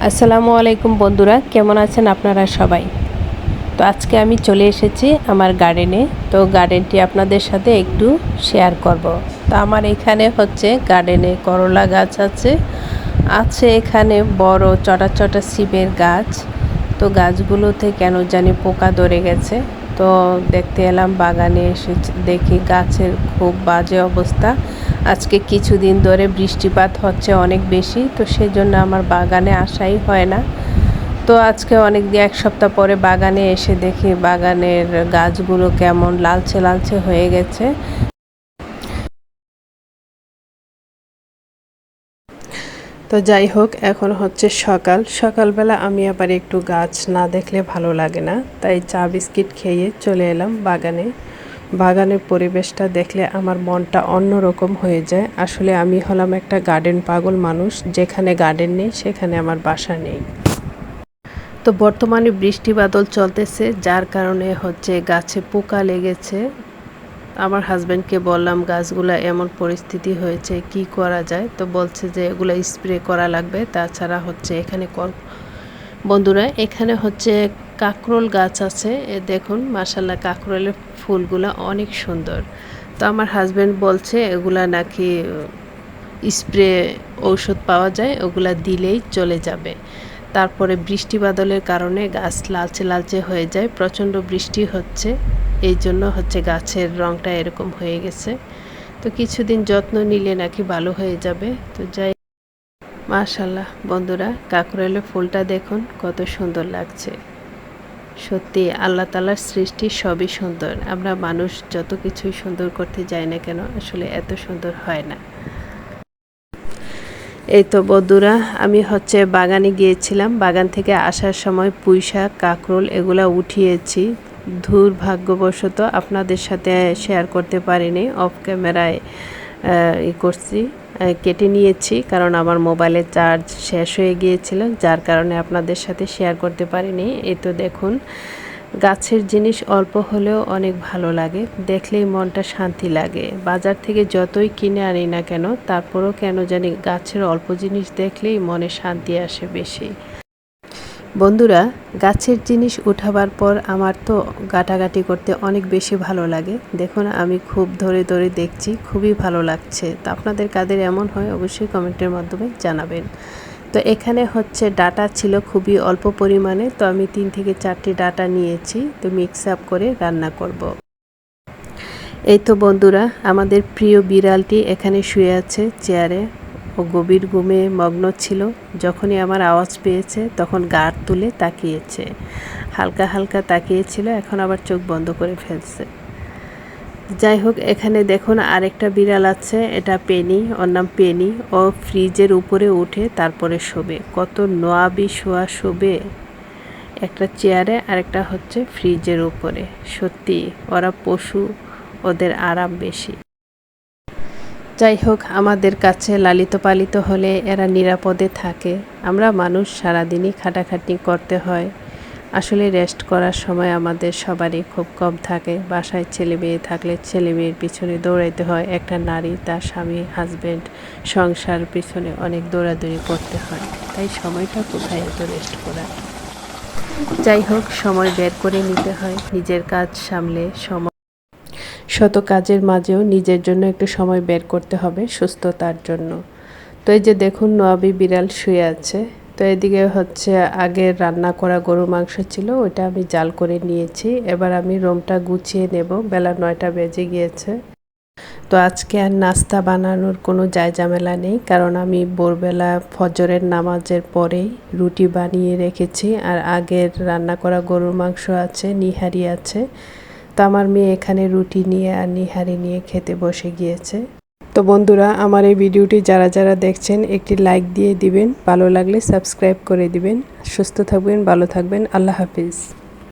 আসসালামু আলাইকুম বন্ধুরা, কেমন আছেন আপনারা সবাই? তো আজকে আমি চলে এসেছি আমার গার্ডেনে। তো গার্ডেনটি আপনাদের সাথে একটু শেয়ার করব। তো আমার এখানে হচ্ছে গার্ডেনে করলা গাছ আছে এখানে বড় চটা চটা সিমের গাছ। তো গাছগুলোতে কেন জানি পোকা ধরে গেছে। তো দেখতে এলাম, বাগানে এসে দেখি গাছের খুব বাজে অবস্থা। আজকে কিছুদিন ধরে বৃষ্টিপাত হচ্ছে অনেক বেশি, তো সেজন্য আমার বাগানে আসাই হয় না। তো আজকে এক সপ্তাহ পরে বাগানে এসে দেখি বাগানের গাছগুলো কেমন লালচে লালচে হয়ে গেছে। তো যাই হোক, এখন হচ্ছে সকালবেলা আমি আবার একটু গাছ না দেখলে ভালো লাগে না, তাই চা বিস্কিট খেয়ে চলে এলাম বাগানে। বাগানের পরিবেশটা দেখলে আমার মনটা অন্যরকম হয়ে যায়। আসলে আমি হলাম একটা গার্ডেন পাগল মানুষ, যেখানে গার্ডেন নেই সেখানে আমার বাসা নেই। তো বর্তমানে বৃষ্টি বাদল চলতেছে, যার কারণে হচ্ছে গাছে পোকা লেগেছে। আমার হাজব্যান্ডকে বললাম গাছগুলা এমন পরিস্থিতি হয়েছে কি করা যায়, তো বলছে যে এগুলো স্প্রে করা লাগবে, তাছাড়া হচ্ছে এখানে বন্ধুরা এখানে হচ্ছে কাকরোল গাছ আছে। দেখুন মাশাআল্লাহ, কাকরোলের ফুলগুলা অনেক সুন্দর। তো আমার হাজব্যান্ড বলছে এগুলা নাকি স্প্রে ঔষধ পাওয়া যায়, ওগুলা দিলেই চলে যাবে। তারপরে বৃষ্টি বাদলের কারণে গাছ লালচে লালচে হয়ে যায়, প্রচণ্ড বৃষ্টি হচ্ছে, এই জন্য হচ্ছে গাছের রঙটা এরকম হয়ে গেছে। তো কিছুদিন যত্ন নিলে নাকি ভালো হয়ে যাবে। তো যাই, মাশাআল্লাহ বন্ধুরা, কাকরোলের ফুলটা দেখুন কত সুন্দর লাগছে। সত্যি আল্লাহ তাআলার সৃষ্টি সবই সুন্দর। আমরা মানুষ যত কিছুই সুন্দর করতে যাই না কেন, আসলে এত সুন্দর হয় না। এই তো বন্ধুরা, আমি হচ্ছে বাগানে গিয়েছিলাম, বাগান থেকে আসার সময় পুঁইশাক কাকরোল এগুলা উঠিয়েছি। দুর্ভাগ্যবশত আপনাদের সাথে শেয়ার করতে পারিনি, অফ ক্যামেরায় করছি, কেটে নিয়েছি, কারণ আমার মোবাইলের চার্জ শেষ হয়ে গিয়েছিল, যার কারণে আপনাদের সাথে শেয়ার করতে পারিনি। এই তো দেখুন, গাছের জিনিস অল্প হলেও অনেক ভালো লাগে, দেখলেই মনটা শান্তি লাগে। বাজার থেকে যতই কিনে আনি না কেন, তারপরও কেন জানি গাছের অল্প জিনিস দেখলেই মনে শান্তি আসে বেশি। বন্ধুরা, গাছের জিনিস উঠাবার পর আমার তো গাটাগাটি করতে অনেক বেশি ভালো লাগে। দেখুন আমি খুব ধরে ধরে দেখছি, খুবই ভালো লাগছে। তো আপনাদের কাদের এমন হয় অবশ্যই কমেন্টের মাধ্যমে জানাবেন। তো এখানে হচ্ছে ডাটা ছিল খুবই অল্প পরিমাণে, তো আমি 3 থেকে 4টি ডাটা নিয়েছি, তো মিক্স আপ করে রান্না করব। এই তো বন্ধুরা, আমাদের প্রিয় বিড়ালটি এখানে শুয়ে আছে চেয়ারে, ও গভীর ঘুমে মগ্ন ছিল। যখনই আমার আওয়াজ পেয়েছে তখন গাড় তুলে তাকিয়েছে, হালকা হালকা তাকিয়েছিল, এখন আবার চোখ বন্ধ করে ফেলছে। যাই হোক, এখানে দেখুন আরেকটা বিড়াল আছে, এটা পেনি, ওর নাম পেনি। ও ফ্রিজের উপরে উঠে তারপরে শোবে, কত নোয়াবি শোবে, একটা চেয়ারে আরেকটা হচ্ছে ফ্রিজের উপরে। সত্যি ওরা পশু, ওদের আরাম বেশি। যাই হোক, আমাদের কাছে লালিত পালিত হলে এরা নিরাপদে থাকে। আমরা মানুষ সারাদিনই খাটাখাটনি করতে হয়, আসলে রেস্ট করার সময় আমাদের সবারই খুব কম থাকে। বাসায় ছেলে মেয়ে থাকলে ছেলে মেয়ের পিছনে দৌড়াইতে হয়, একটা নারী তার স্বামী হাজব্যান্ড সংসার পিছনে অনেক দৌড়াদৌড়ি করতে হয়, তাই সময়টা কোথায় এত রেস্ট করা। যাই হোক, সময় বের করে নিতে হয় নিজের কাজ সামলে। শত কাজের মাঝেও নিজের জন্য একটু সময় বের করতে হবে সুস্থতার জন্য। তো এই যে দেখুন, নোয়াবি বিড়াল শুয়ে আছে। তো এদিকে হচ্ছে আগের রান্না করা গরুর মাংস ছিল, ওইটা আমি জাল করে নিয়েছি। এবার আমি রুমটা গুছিয়ে নেব, বেলা 9টা বেজে গিয়েছে। তো আজকে আর নাস্তা বানানোর কোনো ঝামেলা নেই, কারণ আমি ভোরবেলা ফজরের নামাজের পরেই রুটি বানিয়ে রেখেছি, আর আগের রান্না করা গরুর মাংস আছে, নিহারি আছে। তো আমার মেয়ে এখানে রুটি নিয়ে আর নিহারি নিয়ে খেতে বসে গিয়েছে। তো বন্ধুরা, আমার এই ভিডিওটি যারা যারা দেখছেন একটি লাইক দিয়ে দিবেন, ভালো লাগলে সাবস্ক্রাইব করে দিবেন। সুস্থ থাকবেন, ভালো থাকবেন, আল্লাহ হাফিজ।